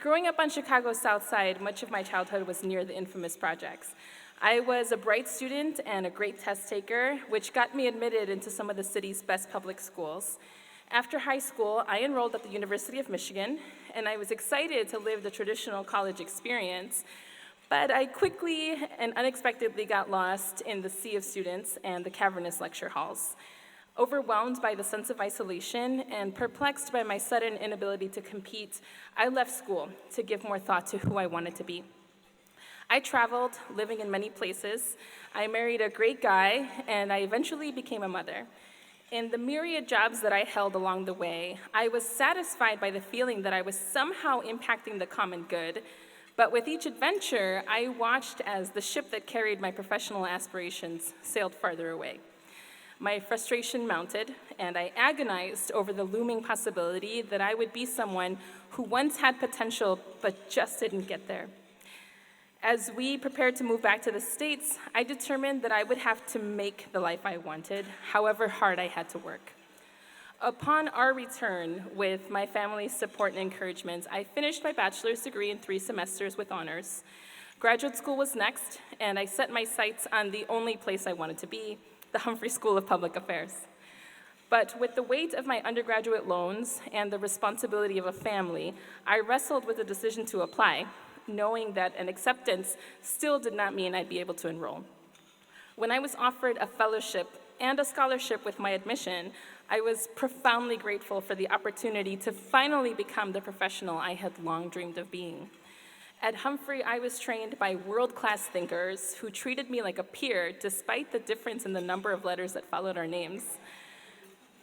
Growing up on Chicago's South Side, much of my childhood was near the infamous projects. I was a bright student and a great test taker, which got me admitted into some of the city's best public schools. After high school, I enrolled at the University of Michigan, and I was excited to live the traditional college experience, but I quickly and unexpectedly got lost in the sea of students and the cavernous lecture halls. Overwhelmed by the sense of isolation and perplexed by my sudden inability to compete, I left school to give more thought to who I wanted to be. I traveled, living in many places. I married a great guy, and I eventually became a mother. In the myriad jobs that I held along the way, I was satisfied by the feeling that I was somehow impacting the common good. But with each adventure, I watched as the ship that carried my professional aspirations sailed farther away. My frustration mounted, and I agonized over the looming possibility that I would be someone who once had potential but just didn't get there. As we prepared to move back to the States, I determined that I would have to make the life I wanted, however hard I had to work. Upon our return, with my family's support and encouragement, I finished my bachelor's degree in 3 semesters with honors. Graduate school was next, and I set my sights on the only place I wanted to be, the Humphrey School of Public Affairs. But with the weight of my undergraduate loans and the responsibility of a family, I wrestled with the decision to apply, knowing that an acceptance still did not mean I'd be able to enroll. When I was offered a fellowship and a scholarship with my admission, I was profoundly grateful for the opportunity to finally become the professional I had long dreamed of being. At Humphrey, I was trained by world-class thinkers who treated me like a peer despite the difference in the number of letters that followed our names.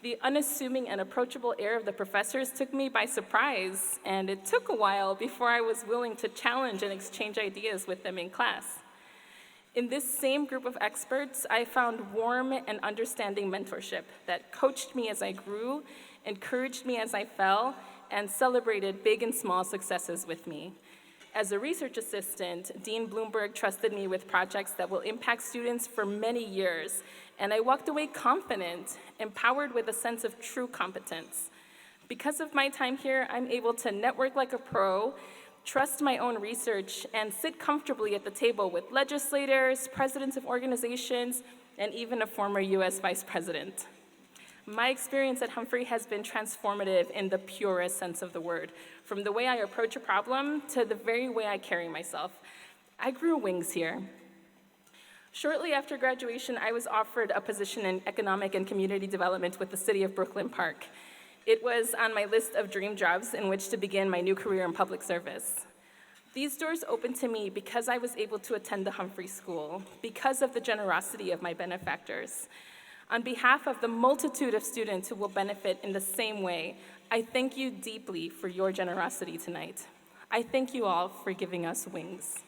The unassuming and approachable air of the professors took me by surprise, and it took a while before I was willing to challenge and exchange ideas with them in class. In this same group of experts, I found warm and understanding mentorship that coached me as I grew, encouraged me as I fell, and celebrated big and small successes with me. As a research assistant, Dean Bloomberg trusted me with projects that will impact students for many years, and I walked away confident, empowered with a sense of true competence. Because of my time here, I'm able to network like a pro, trust my own research, and sit comfortably at the table with legislators, presidents of organizations, and even a former US vice president. My experience at Humphrey has been transformative in the purest sense of the word, from the way I approach a problem to the very way I carry myself. I grew wings here. Shortly after graduation, I was offered a position in economic and community development with the city of Brooklyn Park. It was on my list of dream jobs in which to begin my new career in public service. These doors opened to me because I was able to attend the Humphrey School, because of the generosity of my benefactors. On behalf of the multitude of students who will benefit in the same way, I thank you deeply for your generosity tonight. I thank you all for giving us wings.